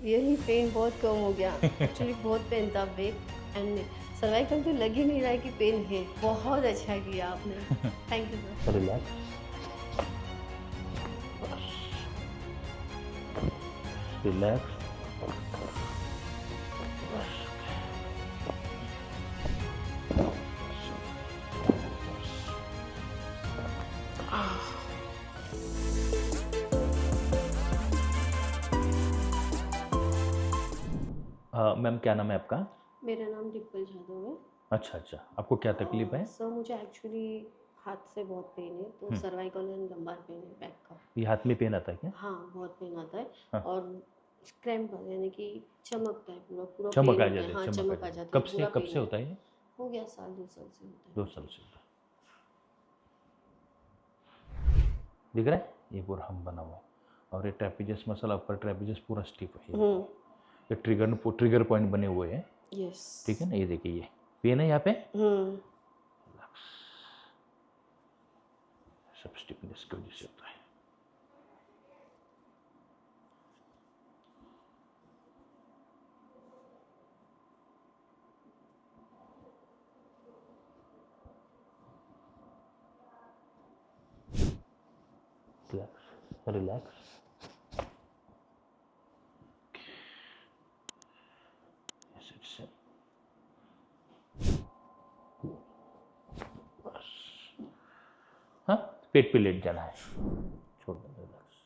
Really pen बहुत कम हो गया। एक्चुअली बहुत पेन था बैक एंड सर्वाइकल तो लग ही नहीं रहा है कि पेन है। बहुत अच्छा किया आपने। Thank you sir. Relax, relax. Ma'am क्या नाम है आपका? मेरा नाम डिम्पल जाधव है। अच्छा अच्छा, आपको क्या तकलीफ है? सर मुझे एक्चुअली हाथ से बहुत पेन है, तो सर्वाइकल एंड लंबार पेन है बैक का। ये हाथ में पेन आता है क्या? हाँ बहुत पेन आता है। हाँ। और क्रैम्प यानी कि चमकता है, पूरा पूरा चमक पेन आ होता जाता है। है, हाँ चमक आ चमक आ जाता है। जाता है, पूरा कब पेन से होता होता है है। ये? हो गया साल 2 साल से होता है 2 साल मुझे। से होता है। दिख रहा है ये पूरा हम बना हुआ है, और ये ट्रेपेजियस मसल, अपर ट्रेपेजियस पूरा स्टिफ है। ये देखो, ये ट्रिगर पॉइंट बने हुए हैं। यस। ठीक है ना, ये देखिए, ये पेन है यहाँ पे, सब स्टिफनेस की वजह से होता है। Relax, relax. बस, हाँ, पेट पे लेट जाना है, छोड़ दो, रिलैक्स।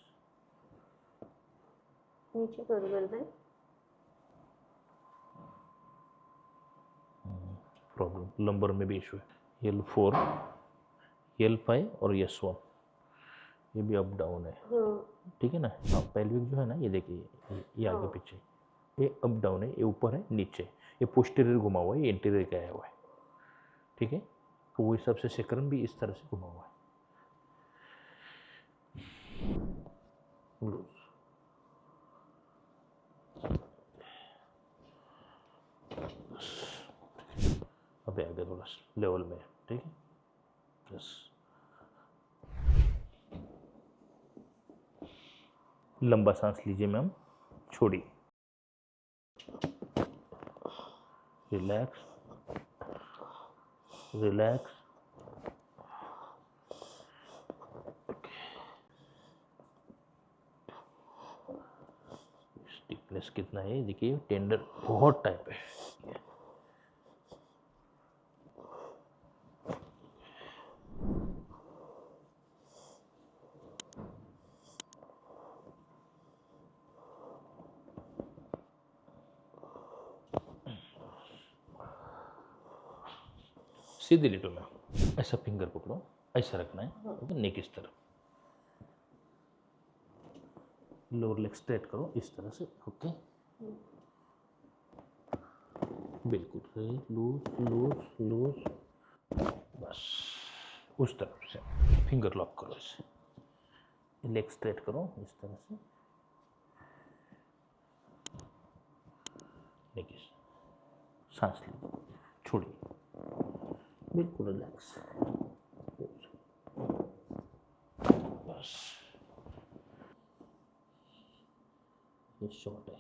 नीचे करो गर्दन। प्रॉब्लम लंबर में भी इशू है। L4, L5 और S1, ये भी अप डाउन है। ठीक है ना। हाँ, पेल्विक जो है ना, ये देखिए, ये आगे पीछे, ये अप डाउन है, ये ऊपर है नीचे, ये पोस्टीरियर घुमा हुआ है, ये इंटीरियर गया हुआ है। ठीक है, तो वो हिसाब से सेक्रम भी इस तरह से घुमा हुआ है। लूज, अबे आगे थोड़ा लेवल में। ठीक है, बस लंबा सांस लीजिए मैम, छोड़िए, रिलैक्स, रिलैक्स। स्टिफनेस कितना है देखिए, टेंडर बहुत टाइप है। सीधे लेटो मैम, ऐसा फिंगर पकड़ो, ऐसा रखना है, ओके, नेक इस तरफ, लोअर लेग स्ट्रेट करो इस तरह से, ओके, बिल्कुल लूज लूज लूज, बस उस तरफ से फिंगर लॉक करो, इसे लेग स्ट्रेट करो इस तरह से, देखिए, सांस लीजिए, छोड़िए, बिल्कुल रिलैक्स, बस, ये शॉर्ट है,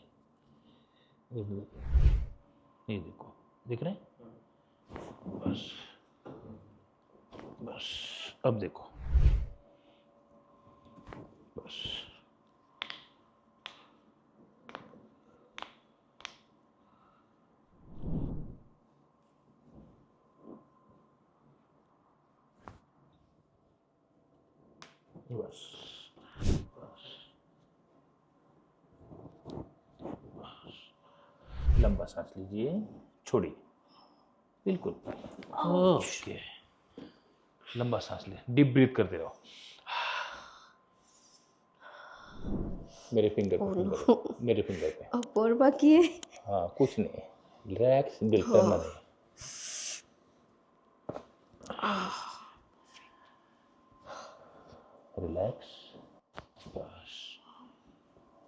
ये देखो, दिख रहे हैं, बस बस, अब देखो, बस, बस बस, लंबा सांस लीजिए, छोड़िए, बिल्कुल, ओके, लंबा सांस ले, डीप ब्रीथ करते रहो, मेरे फिंगर पे, मेरे फिंगर पे, अब और बाकी है। हाँ कुछ नहीं, रिलैक्स, बिल्कुल करना नहीं, रिलैक्स, बस,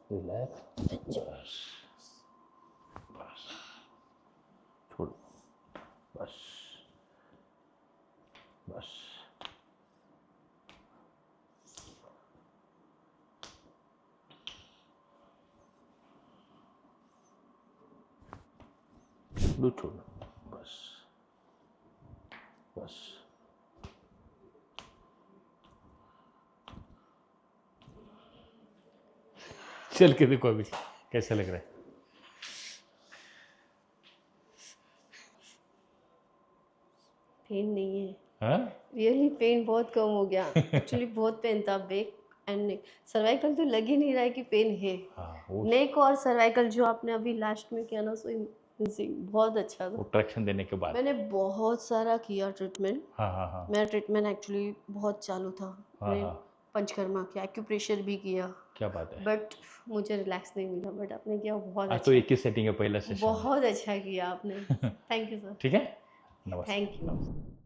रिलैक्स, बस बस, छोड़ो, बस बस, दूध छोड़ना, बस बस। चल के देखो अभी कैसा लग रहा है। पेन नहीं है, हाँ रियली पेन बहुत कम हो गया। एक्चुअली बहुत पेन था बैक एंड नेक, सर्वाइकल तो लग ही नहीं रहा है कि पेन है। हाँ, वो नेक और सर्वाइकल जो आपने अभी लास्ट में किया ना, सो बहुत अच्छा था। ट्रैक्शन देने के बाद। मैंने बहुत सारा किया ट्रीटमेंट। हाँ हाँ हाँ मेरा ट्रीटमेंट एक्चुअली बहुत चालू था। हाँ मैंने हाँ, पंचकर्मा किया, एक्यूप्रेशर भी किया, क्या बात है। बट मुझे रिलैक्स नहीं मिला। बट आपने किया बहुत आज तो अच्छा, एक ही सेटिंग है पहला सेशन। बहुत अच्छा किया आपने। थैंक यू सर, ठीक है, नमस्ते। Thank you. नमस्ते।